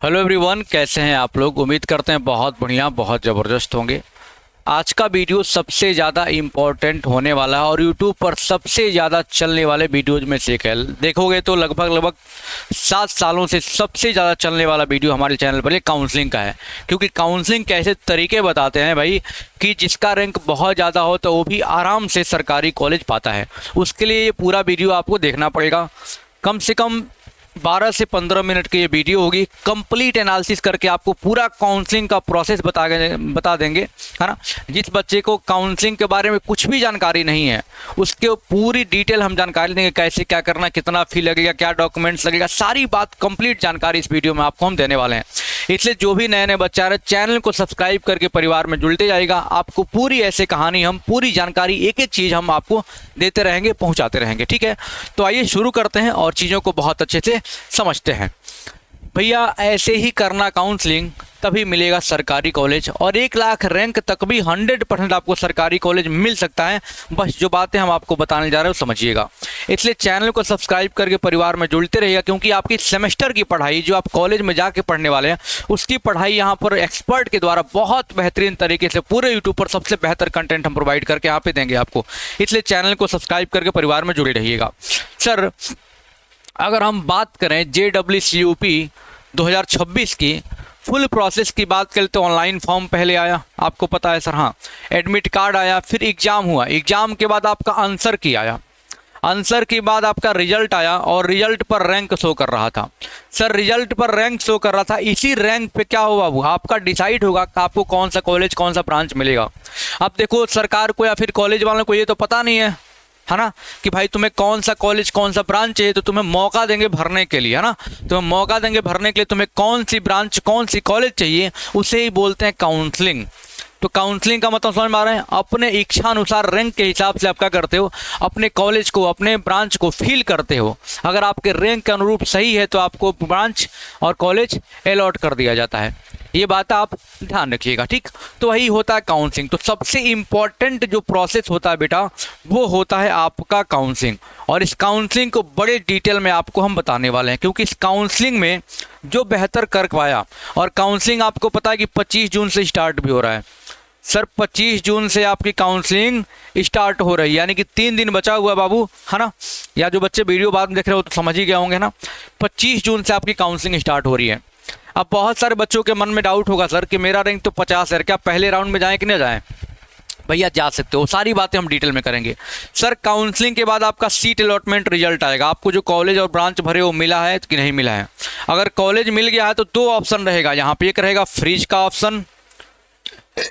Hello everyone, कैसे हैं आप लोग। उम्मीद करते हैं बहुत बढ़िया, बहुत ज़बरदस्त होंगे। आज का वीडियो सबसे ज़्यादा इम्पोर्टेंट होने वाला है और यूट्यूब पर सबसे ज़्यादा चलने वाले वीडियोज़ में से एक है। देखोगे तो लगभग 7 सालों से सबसे ज़्यादा चलने वाला वीडियो हमारे चैनल पर ये काउंसलिंग का है। क्योंकि काउंसलिंग के ऐसे तरीके बताते हैं भाई कि जिसका रैंक बहुत ज़्यादा हो तो वो भी आराम से सरकारी कॉलेज पाता है। उसके लिए ये पूरा वीडियो आपको देखना पड़ेगा। कम से कम 12 से 15 मिनट की ये वीडियो होगी। कंप्लीट एनालिसिस करके आपको पूरा काउंसलिंग का प्रोसेस बता देंगे, है ना। जिस बच्चे को काउंसलिंग के बारे में कुछ भी जानकारी नहीं है उसके पूरी डिटेल हम जानकारी देंगे। कैसे क्या करना, कितना फ़ी लगेगा, क्या डॉक्यूमेंट्स लगेगा, सारी बात कंप्लीट जानकारी इस वीडियो में आपको हम देने वाले हैं। इसलिए जो भी नए नए बच्चा है चैनल को सब्सक्राइब करके परिवार में जुड़ते जाएगा। आपको पूरी ऐसे कहानी, हम पूरी जानकारी, एक एक चीज़ हम आपको देते रहेंगे, पहुंचाते रहेंगे। ठीक है, तो आइए शुरू करते हैं और चीज़ों को बहुत अच्छे से समझते हैं। भैया ऐसे ही करना काउंसलिंग, तभी मिलेगा सरकारी कॉलेज और 1 लाख रैंक तक भी 100% आपको सरकारी कॉलेज मिल सकता है। बस जो बातें हम आपको बताने जा रहे हैं वो समझिएगा। इसलिए चैनल को सब्सक्राइब करके परिवार में जुड़ते रहिएगा, क्योंकि आपकी सेमेस्टर की पढ़ाई जो आप कॉलेज में जाके पढ़ने वाले हैं उसकी पढ़ाई यहाँ पर एक्सपर्ट के द्वारा बहुत बेहतरीन तरीके से पूरे यूट्यूब पर सबसे बेहतर कंटेंट हम प्रोवाइड करके यहाँ पे देंगे आपको। इसलिए चैनल को सब्सक्राइब करके परिवार में जुड़े रहिएगा। सर, अगर हम बात करें JEE 2026 की फुल प्रोसेस की बात करें तो ऑनलाइन फॉर्म पहले आया, आपको पता है सर। हाँ, एडमिट कार्ड आया, फिर एग्ज़ाम हुआ, एग्ज़ाम के बाद आपका आंसर की आया, आंसर के बाद आपका रिजल्ट आया और रिजल्ट पर रैंक शो कर रहा था। सर, रिजल्ट पर रैंक शो कर रहा था, इसी रैंक पे क्या हुआ वो आपका डिसाइड होगा कि आपको कौन सा कॉलेज, कौन सा ब्रांच मिलेगा। अब देखो, सरकार को या फिर कॉलेज वालों को ये तो पता नहीं है ना, कि भाई तुम्हें कौन सा कॉलेज, कौन सा ब्रांच चाहिए, तो तुम्हें मौका देंगे भरने के लिए, है ना। तुम्हें मौका देंगे भरने के लिए, तुम्हें कौन सी ब्रांच, कौन सी कॉलेज चाहिए, उसे ही बोलते हैं काउंसलिंग। तो काउंसलिंग का मतलब समझ में आ रहा है। अपने इच्छानुसार रैंक के हिसाब से आप क्या करते हो, अपने कॉलेज को, अपने ब्रांच को फील करते हो। अगर आपके रैंक के अनुरूप सही है तो आपको ब्रांच और कॉलेज अलॉट कर दिया जाता है। ये बात आप ध्यान रखिएगा, ठीक। तो वही होता है काउंसलिंग। तो सबसे इम्पॉर्टेंट जो प्रोसेस होता है बेटा, वो होता है आपका काउंसलिंग। और इस काउंसलिंग को बड़े डिटेल में आपको हम बताने वाले हैं, क्योंकि इस काउंसलिंग में जो बेहतर कर पाया, और काउंसलिंग आपको पता है कि 25 जून से स्टार्ट भी हो रहा है। सर, 25 जून से आपकी काउंसलिंग स्टार्ट हो रही है, यानी कि 3 दिन बचा हुआ है बाबू, है ना। या जो बच्चे वीडियो बाद में देख रहे हो तो समझ ही गए होंगे ना। 25 जून से आपकी काउंसलिंग स्टार्ट हो रही है। अब बहुत सारे बच्चों के मन में डाउट होगा, सर कि मेरा रैंक तो 50 है, क्या पहले राउंड में जाएं कि नहीं जाएं। भैया जा सकते हो, सारी बातें हम डिटेल में करेंगे। सर, काउंसलिंग के बाद आपका सीट अलॉटमेंट रिजल्ट आएगा, आपको जो कॉलेज और ब्रांच भरे वो मिला है कि नहीं मिला है। अगर कॉलेज मिल गया है तो 2 ऑप्शन रहेगा यहाँ पे, एक रहेगा फ्रीज का ऑप्शन,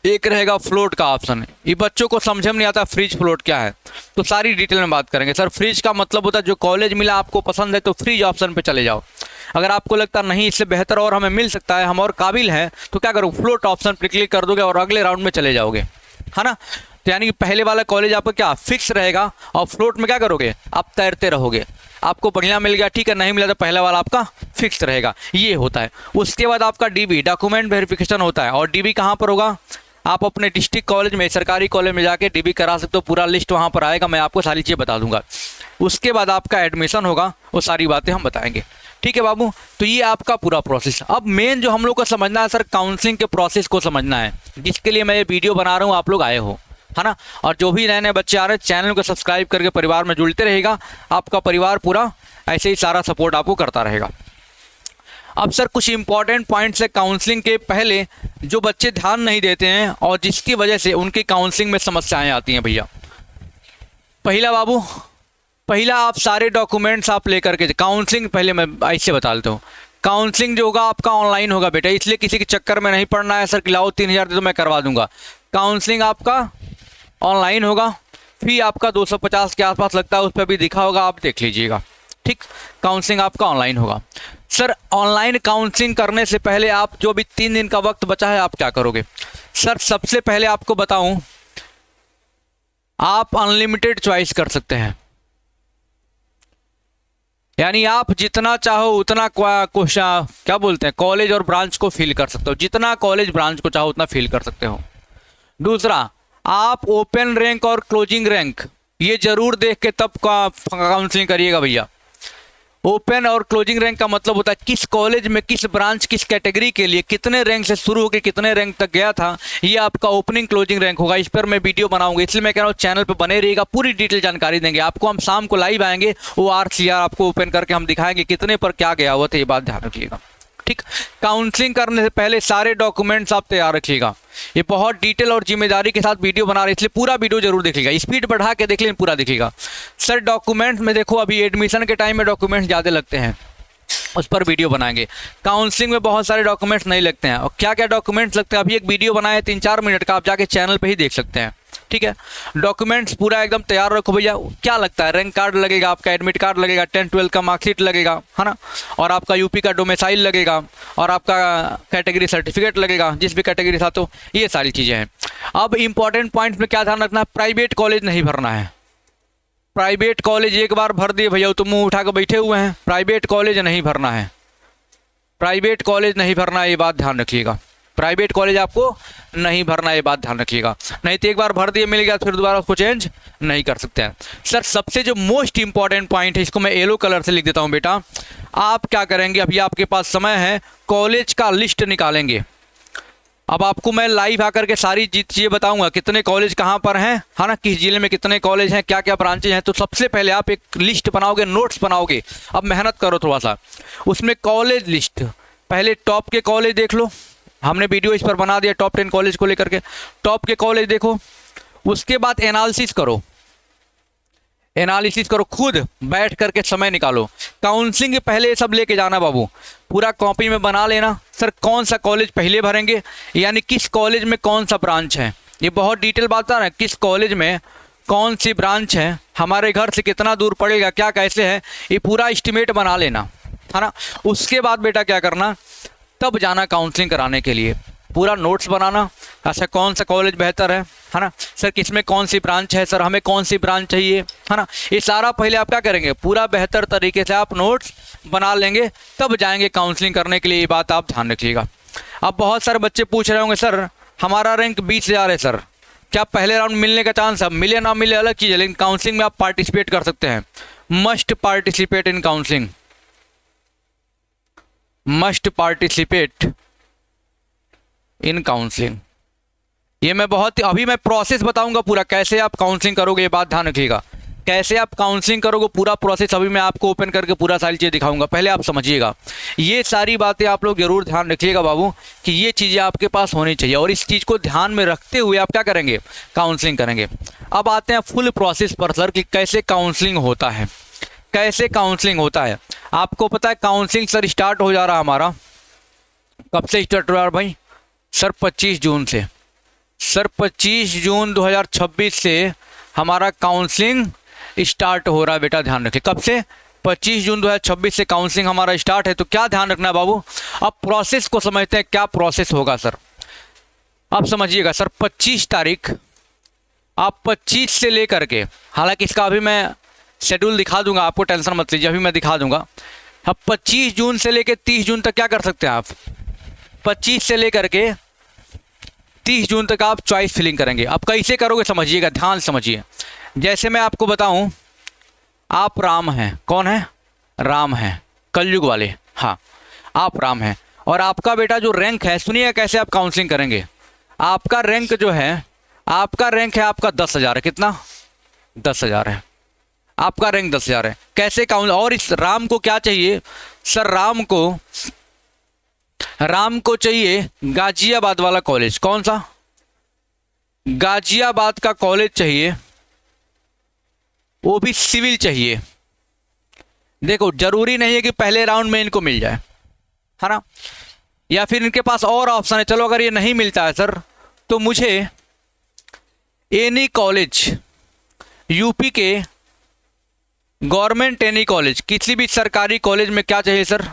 एक रहेगा फ्लोट का ऑप्शन। ये बच्चों को समझ में नहीं आता फ्रीज फ्लोट क्या है, तो सारी डिटेल में बात करेंगे। सर, फ्रीज का मतलब होता है जो कॉलेज मिला आपको पसंद है तो फ्रीज ऑप्शन पे चले जाओ। अगर आपको लगता नहीं इससे बेहतर और हमें मिल सकता है, हम और काबिल हैं, तो क्या करो, फ्लोट ऑप्शन पर क्लिक कर दोगे और अगले राउंड में चले जाओगे, है ना। तो यानी कि पहले वाला कॉलेज आपका क्या फिक्स रहेगा और फ्लोट में क्या करोगे, आप तैरते रहोगे। आपको बढ़िया मिल गया, ठीक है, नहीं मिला तो पहला वाला आपका फिक्स रहेगा। ये होता है। उसके बाद आपका DB, डॉक्यूमेंट वेरिफिकेशन होता है। और DB कहाँ पर होगा, आप अपने डिस्ट्रिक्ट कॉलेज में, सरकारी कॉलेज में जाके DB करा सकते हो। पूरा लिस्ट वहाँ पर आएगा, मैं आपको सारी चीज़ें बता दूंगा। उसके बाद आपका एडमिशन होगा, वो सारी बातें हम बताएंगे, ठीक है बाबू। तो ये आपका पूरा प्रोसेस। अब मेन जो हम लोग को समझना है सर, काउंसलिंग के प्रोसेस को समझना है, जिसके लिए मैं ये वीडियो बना रहा हूँ, आप लोग आए हो, है ना। और जो भी नए नए बच्चे आ रहे हैं, चैनल को सब्सक्राइब करके परिवार में जुड़ते रहेगा। आपका परिवार पूरा ऐसे ही सारा सपोर्ट आपको करता रहेगा। अब सर, कुछ इंपॉर्टेंट पॉइंट्स है काउंसलिंग के पहले जो बच्चे ध्यान नहीं देते हैं और जिसकी वजह से उनकी काउंसलिंग में समस्याएं आती हैं भैया। पहला बाबू, पहला आप सारे डॉक्यूमेंट्स आप लेकर के काउंसलिंग, पहले मैं ऐसे बता देता हूँ। काउंसलिंग जो होगा आपका ऑनलाइन होगा बेटा, इसलिए किसी के चक्कर में नहीं पड़ना है सर कि लाओ 3000 दे तो मैं करवा दूंगा। काउंसलिंग आपका ऑनलाइन होगा। फी आपका 250 के आसपास लगता है, उस पर भी दिखा होगा, आप देख लीजिएगा, ठीक। काउंसलिंग आपका ऑनलाइन होगा। सर, ऑनलाइन काउंसलिंग करने से पहले आप जो भी 3 दिन का वक्त बचा है, आप क्या करोगे। सर, सबसे पहले आपको बताऊं, आप अनलिमिटेड चॉइस कर सकते हैं, यानी आप जितना चाहो उतना क्या बोलते हैं, कॉलेज और ब्रांच को फिल कर सकते हो। जितना कॉलेज ब्रांच को चाहो उतना फिल कर सकते हो। दूसरा, आप ओपन रैंक और क्लोजिंग रैंक ये जरूर देख के तब काउंसलिंग करिएगा भैया। ओपन और क्लोजिंग रैंक का मतलब होता है किस कॉलेज में किस ब्रांच किस कैटेगरी के लिए कितने रैंक से शुरू होकर कितने रैंक तक गया था, ये आपका ओपनिंग क्लोजिंग रैंक होगा। इस पर मैं वीडियो बनाऊंगा, इसलिए मैं कह रहा हूँ चैनल पर बने रहिएगा, पूरी डिटेल जानकारी देंगे आपको। हम शाम को लाइव आएंगे, वो RCR आपको ओपन करके हम दिखाएंगे कितने पर क्या गया हुआ था, ये बात ध्यान रखिएगा। ठीक, काउंसलिंग करने से पहले सारे डॉक्यूमेंट्स आप तैयार रखिएगा। ये बहुत डिटेल और जिम्मेदारी के साथ वीडियो बना रहे हैं, इसलिए पूरा वीडियो जरूर देखिएगा, स्पीड बढ़ा के देख लें, पूरा देखिएगा। सर डॉक्यूमेंट्स में देखो, अभी एडमिशन के टाइम में डॉक्यूमेंट्स ज़्यादा लगते हैं, उस पर वीडियो बनाएंगे। काउंसलिंग में बहुत सारे डॉक्यूमेंट्स नहीं लगते हैं, और क्या क्या डॉक्यूमेंट्स लगते हैं अभी एक वीडियो बनाए 3-4 मिनट का, आप जाके चैनल पे ही देख सकते हैं। ठीक है, डॉक्यूमेंट्स पूरा एकदम तैयार रखो भैया। क्या लगता है, रैंक कार्ड लगेगा, आपका एडमिट कार्ड लगेगा, 10-12 का मार्कशीट लगेगा, है ना, और आपका यूपी का डोमिसाइल लगेगा, और आपका कैटेगरी सर्टिफिकेट लगेगा, जिस भी कैटेगरी था, तो ये सारी चीज़ें हैं। अब इंपॉर्टेंट पॉइंट्स में क्या ध्यान रखना है, प्राइवेट कॉलेज नहीं भरना है। प्राइवेट कॉलेज एक बार भर दिए भैया तो मुंह उठा कर बैठे हुए हैं, प्राइवेट कॉलेज नहीं भरना है, प्राइवेट कॉलेज नहीं भरना है, ये बात ध्यान रखिएगा। प्राइवेट कॉलेज आपको नहीं भरना है, ये बात ध्यान रखिएगा, नहीं तो एक बार भर दिए मिल गया फिर दोबारा उसको चेंज नहीं कर सकते हैं। सर सबसे जो मोस्ट इंपॉर्टेंट पॉइंट है, इसको मैं येलो कलर से लिख देता हूँ बेटा, आप क्या करेंगे, अभी आपके पास समय है, कॉलेज का लिस्ट निकालेंगे। अब आपको मैं लाइव आकर के सारी चीज़ें बताऊंगा, कितने कॉलेज कहाँ पर हैं, है ना, किस जिले में कितने कॉलेज हैं, क्या क्या ब्रांचेज हैं। तो सबसे पहले आप एक लिस्ट बनाओगे, नोट्स बनाओगे। अब मेहनत करो थोड़ा सा, उसमें कॉलेज लिस्ट, पहले टॉप के कॉलेज देख लो, हमने वीडियो इस पर बना दिया टॉप 10 कॉलेज को लेकर के, टॉप के कॉलेज देखो। उसके बाद एनालिसिस करो, एनालिसिस करो, खुद बैठ करके समय निकालो। काउंसलिंग के पहले ये सब लेके जाना बाबू, पूरा कॉपी में बना लेना। सर कौन सा कॉलेज पहले भरेंगे, यानी किस कॉलेज में कौन सा ब्रांच है, ये बहुत डिटेल बात है ना, किस कॉलेज में कौन सी ब्रांच है, हमारे घर से कितना दूर पड़ेगा, क्या कैसे है, ये पूरा एस्टिमेट बना लेना, है ना। उसके बाद बेटा क्या करना, तब जाना काउंसलिंग कराने के लिए, पूरा नोट्स बनाना। अच्छा कौन सा कॉलेज बेहतर है ना, सर किसमें कौन सी ब्रांच है, सर हमें कौन सी ब्रांच चाहिए, है ना, ये सारा पहले आप क्या करेंगे, पूरा बेहतर तरीके से आप नोट्स बना लेंगे, तब जाएंगे काउंसलिंग करने के लिए, ये बात आप ध्यान रखिएगा। अब बहुत सारे बच्चे पूछ रहे होंगे, सर हमारा रैंक 20,000 है, सर क्या पहले राउंड मिलने का चांस है, मिले ना मिले अलग चीज़ है, लेकिन काउंसलिंग में आप पार्टिसिपेट कर सकते हैं। Must participate in counselling, must participate in counselling. ये मैं बहुत अभी मैं प्रोसेस बताऊंगा पूरा, कैसे आप काउंसलिंग करोगे, ये बात ध्यान रखिएगा, कैसे आप काउंसलिंग करोगे, पूरा प्रोसेस अभी मैं आपको ओपन करके पूरा सारी चीज़ें दिखाऊंगा। पहले आप समझिएगा, ये सारी बातें आप लोग जरूर ध्यान रखिएगा बाबू, कि ये चीज़ें आपके पास होनी चाहिए, और इस चीज़ को ध्यान में रखते हुए आप क्या करेंगे, काउंसलिंग करेंगे। अब आते हैं फुल प्रोसेस पर सर, कि कैसे काउंसलिंग होता है, कैसे काउंसलिंग होता है। आपको पता है काउंसलिंग सर स्टार्ट हो जा रहा हमारा, कब से स्टार्ट हो रहा है भाई, सर 25 जून से, सर 25 जून 2026 से हमारा काउंसलिंग स्टार्ट हो रहा है बेटा, ध्यान रखिए। कब से, 25 जून 2026 से काउंसलिंग हमारा स्टार्ट है। तो क्या ध्यान रखना है बाबू, अब प्रोसेस को समझते हैं, क्या प्रोसेस होगा सर, आप समझिएगा। सर 25 तारीख, आप 25 से लेकर के, हालांकि इसका अभी मैं शेड्यूल दिखा दूंगा आपको, टेंशन मत लीजिए, अभी मैं दिखा दूंगा। अब 25 जून से लेकर 30 जून तक क्या कर सकते हैं आप, 25 से लेकर के 30 जून तक आप चॉइस फिलिंग करेंगे। अब कैसे करोगे समझिएगा, ध्यान समझिए। जैसे मैं आपको बताऊं, आप राम हैं, कौन है, राम हैं, कलयुग वाले, हाँ आप राम हैं, और आपका बेटा जो रैंक है, सुनिए कैसे आप काउंसलिंग करेंगे। आपका रैंक जो है, आपका रैंक है आपका 10,000 है, कितना, 10,000 है, आपका रैंक 10,000 है। कैसे काउंट, और इस राम को क्या चाहिए सर, राम को चाहिए गाजियाबाद वाला कॉलेज, कौन सा, गाजियाबाद का कॉलेज चाहिए, वो भी सिविल चाहिए। देखो जरूरी नहीं है कि पहले राउंड में इनको मिल जाए, है ना, या फिर इनके पास और ऑप्शन है, चलो अगर ये नहीं मिलता है सर, तो मुझे एनी कॉलेज, यूपी के गवर्नमेंट एनी कॉलेज, किसी भी सरकारी कॉलेज में क्या चाहिए सर,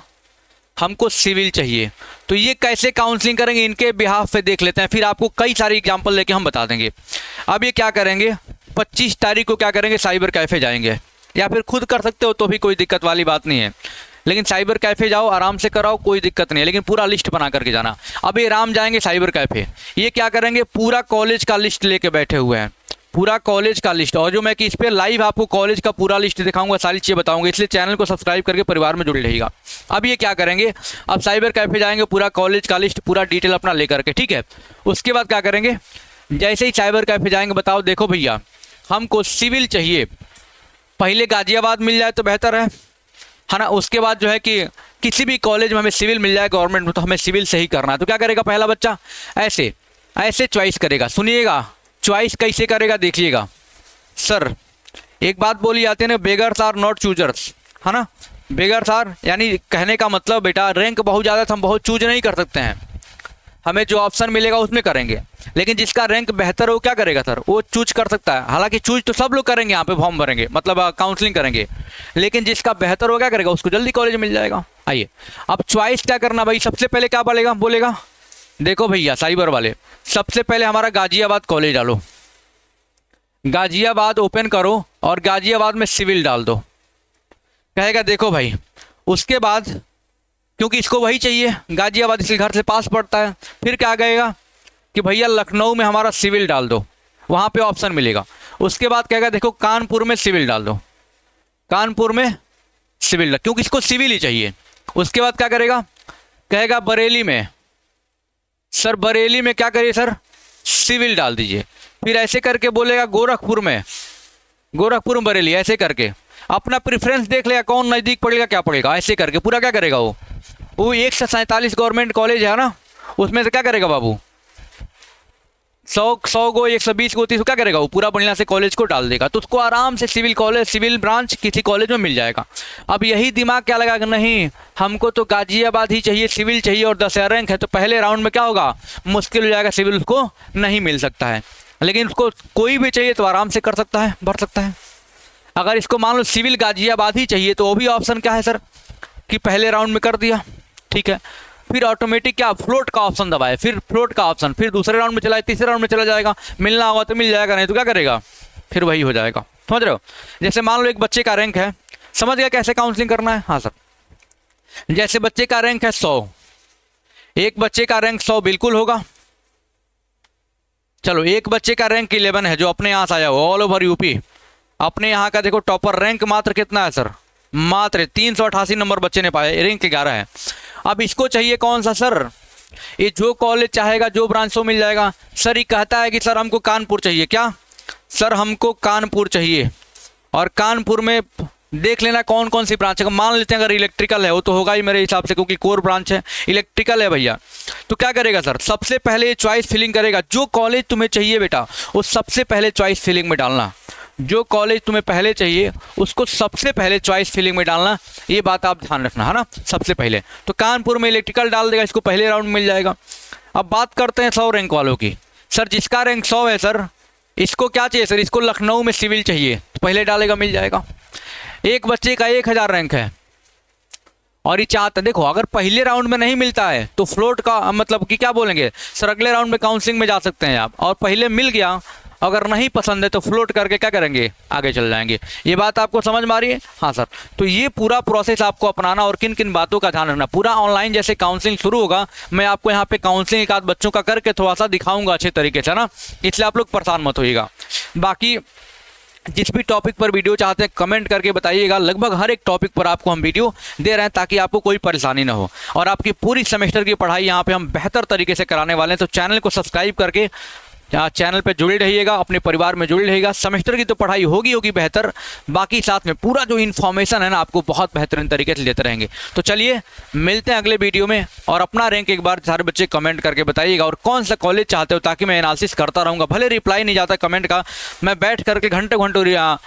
हमको सिविल चाहिए। तो ये कैसे काउंसलिंग करेंगे, इनके बिहाफ पे देख लेते हैं, फिर आपको कई सारी एग्जांपल लेके हम बता देंगे। अब ये क्या करेंगे, 25 तारीख को क्या करेंगे, साइबर कैफ़े जाएंगे, या फिर खुद कर सकते हो तो भी कोई दिक्कत वाली बात नहीं है, लेकिन साइबर कैफ़े जाओ, आराम से कराओ, कोई दिक्कत नहीं है, लेकिन पूरा लिस्ट बना करके जाना। अब ये राम जाएंगे साइबर कैफ़े, ये क्या करेंगे, पूरा कॉलेज का लिस्ट लेके बैठे हुए हैं, पूरा कॉलेज का लिस्ट, और जो मैं कि इस पर लाइव आपको कॉलेज का पूरा लिस्ट दिखाऊंगा, सारी चीज़ें बताऊंगा, इसलिए चैनल को सब्सक्राइब करके परिवार में जुड़े रहिएगा। अब ये क्या करेंगे, अब साइबर कैफे जाएंगे, पूरा कॉलेज का लिस्ट पूरा डिटेल अपना लेकर के, ठीक है। उसके बाद क्या करेंगे, जैसे ही साइबर कैफे जाएंगे, बताओ देखो भैया हमको सिविल चाहिए, पहले गाजियाबाद मिल जाए तो बेहतर है ना। उसके बाद जो है कि किसी भी कॉलेज में हमें सिविल मिल जाए गवर्नमेंट में, तो हमें सिविल से ही करना है। तो क्या करेगा पहला बच्चा, ऐसे ऐसे चॉइस करेगा। सुनिएगा चॉइस कैसे करेगा, देखिएगा। सर एक बात बोली जाती है ना, बेगर्स आर नॉट चूजर्स, है ना। बेगर्स आर यानी कहने का मतलब बेटा रैंक बहुत ज़्यादा तो हम बहुत चूज नहीं कर सकते हैं, हमें जो ऑप्शन मिलेगा उसमें करेंगे। लेकिन जिसका रैंक बेहतर हो क्या करेगा सर, वो चूज कर सकता है। हालांकि चूज तो सब लोग करेंगे, यहाँ पे फॉर्म भरेंगे, मतलब काउंसलिंग करेंगे, लेकिन जिसका बेहतर हो क्या करेगा, उसको जल्दी कॉलेज मिल जाएगा। आइए अब चॉइस क्या करना भाई, सबसे पहले क्या बोलेगा, देखो भैया साइबर वाले, सबसे पहले हमारा गाजियाबाद कॉलेज डालो, गाजियाबाद ओपन करो और गाजियाबाद में सिविल डाल दो। कहेगा देखो भाई, उसके बाद क्योंकि इसको वही चाहिए, गाजियाबाद इसके घर से पास पड़ता है, फिर क्या कहेगा कि भैया लखनऊ में हमारा सिविल डाल दो, वहाँ पे ऑप्शन मिलेगा। उसके बाद कहेगा देखो कानपुर में सिविल डाल दो, कानपुर में सिविल डाल, क्योंकि इसको सिविल ही चाहिए। उसके बाद क्या करेगा, कहेगा बरेली में, सर बरेली में क्या करिए सर, सिविल डाल दीजिए। फिर ऐसे करके बोलेगा गोरखपुर में बरेली, ऐसे करके अपना प्रेफरेंस देख लेगा, कौन नज़दीक पड़ेगा क्या पड़ेगा, ऐसे करके पूरा क्या करेगा वो 147 गवर्नमेंट कॉलेज है ना, उसमें से क्या करेगा बाबू 100 को 120 को 30 क्या करेगा, वो पूरा बढ़िया से कॉलेज को डाल देगा। तो उसको आराम से सिविल कॉलेज, सिविल ब्रांच किसी कॉलेज में मिल जाएगा। अब यही दिमाग क्या लगा कि नहीं हमको तो गाजियाबाद ही चाहिए, सिविल चाहिए और 10,000 रैंक है, तो पहले राउंड में क्या होगा, मुश्किल हो जाएगा, सिविल उसको नहीं मिल सकता है। लेकिन उसको कोई भी चाहिए तो आराम से कर सकता है, भर सकता है। अगर इसको मान लो सिविल गाजियाबाद ही चाहिए तो वो भी ऑप्शन क्या है सर कि पहले राउंड में कर दिया, ठीक है। फिर ऑटोमेटिक क्या फ्लोट का ऑप्शन दबाए, फिर फ्लोट का ऑप्शन, फिर दूसरे राउंड में चला, तीसरे राउंड में चला जाएगा, मिलना होगा तो मिल जाएगा, नहीं तो क्या करेगा, फिर वही हो जाएगा। समझ रहे हो, जैसे मान लो एक बच्चे का रैंक है, समझ गया कैसे काउंसलिंग करना है। हाँ सर, जैसे बच्चे का रैंक है 100, एक बच्चे का रैंक 100 बिल्कुल होगा, चलो एक बच्चे का रैंक 11 है जो अपने यहाँ से आया हो, ऑल ओवर यूपी, अपने यहाँ का देखो टॉपर रैंक मात्र कितना है सर, मात्र 388 नंबर बच्चे ने पाए, रैंक 11 है। अब इसको चाहिए कौन सा सर, ये जो कॉलेज चाहेगा, जो ब्रांच मिल जाएगा। सर ये कहता है कि सर हमको कानपुर चाहिए, क्या सर हमको कानपुर चाहिए, और कानपुर में देख लेना कौन कौन सी ब्रांच है। मान लेते हैं अगर इलेक्ट्रिकल है, वो तो होगा ही मेरे हिसाब से, क्योंकि कोर ब्रांच है, इलेक्ट्रिकल है भैया। तो क्या करेगा सर, सबसे पहले चॉइस फिलिंग करेगा, जो कॉलेज तुम्हें चाहिए बेटा वो सबसे पहले चॉइस फिलिंग में डालना, जो कॉलेज तुम्हें पहले चाहिए उसको सबसे पहले चॉइस फिलिंग में डालना, ये बात आप ध्यान रखना, है ना। सबसे पहले तो कानपुर में इलेक्ट्रिकल डाल देगा, इसको पहले राउंड मिल जाएगा। अब बात करते हैं 100 रैंक वालों की। सर जिसका रैंक 100 है सर, इसको क्या चाहिए सर, इसको लखनऊ में सिविल चाहिए, तो पहले डालेगा मिल जाएगा। एक बच्चे का 1000 रैंक है और ये चाहता, देखो अगर पहले राउंड में नहीं मिलता है तो फ्लोट का मतलब कि क्या बोलेंगे सर, अगले राउंड में काउंसलिंग में जा सकते हैं आप, और पहले मिल गया अगर नहीं पसंद है तो फ्लोट करके क्या करेंगे, आगे चल जाएंगे। ये बात आपको समझ में आ रही है। हाँ सर, तो ये पूरा प्रोसेस आपको अपनाना और किन किन बातों का ध्यान रखना। पूरा ऑनलाइन जैसे काउंसलिंग शुरू होगा, मैं आपको यहाँ पे काउंसलिंग एक आध बच्चों का करके थोड़ा सा दिखाऊंगा अच्छे तरीके से ना, इसलिए आप लोग परेशान मत होइएगा। बाकी जिस भी टॉपिक पर वीडियो चाहते हैं कमेंट करके बताइएगा, लगभग हर एक टॉपिक पर आपको हम वीडियो दे रहे हैं ताकि आपको कोई परेशानी ना हो, और आपकी पूरी सेमेस्टर की पढ़ाई यहाँ पे हम बेहतर तरीके से कराने वाले हैं। तो चैनल को सब्सक्राइब करके चैनल पे जुड़े रहिएगा, अपने परिवार में जुड़े रहिएगा। सेमेस्टर की तो पढ़ाई होगी बेहतर, बाकी साथ में पूरा जो इन्फॉर्मेशन है ना आपको बहुत बेहतरीन तरीके से देते रहेंगे। तो चलिए मिलते हैं अगले वीडियो में, और अपना रैंक एक बार सारे बच्चे कमेंट करके बताइएगा और कौन सा कॉलेज चाहते हो, ताकि मैं एनालिसिस करता रहूँगा। भले रिप्लाई नहीं जाता कमेंट का, मैं बैठ करके घंटों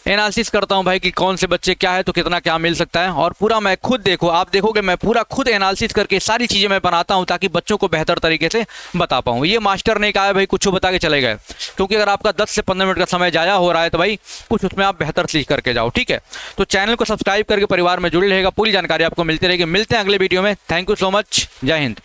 एनालिसिस करता हूं भाई कि कौन से बच्चे क्या है तो कितना क्या मिल सकता है, और पूरा मैं खुद देखो, आप देखोगे मैं पूरा खुद एनालिसिस करके सारी चीज़ें मैं बनाता हूं ताकि बच्चों को बेहतर तरीके से बता पाऊं। ये मास्टर ने कहा है भाई कुछ बता के चले गए, क्योंकि अगर आपका 10 से 15 मिनट का समय ज़ाया हो रहा है तो भाई कुछ उसमें आप बेहतर सीख करके जाओ, ठीक है। तो चैनल को सब्सक्राइब करके परिवार में जुड़े रहेगा, पूरी जानकारी आपको मिलती रहेगी। मिलते हैं अगले वीडियो में। थैंक यू सो मच, जय हिंद।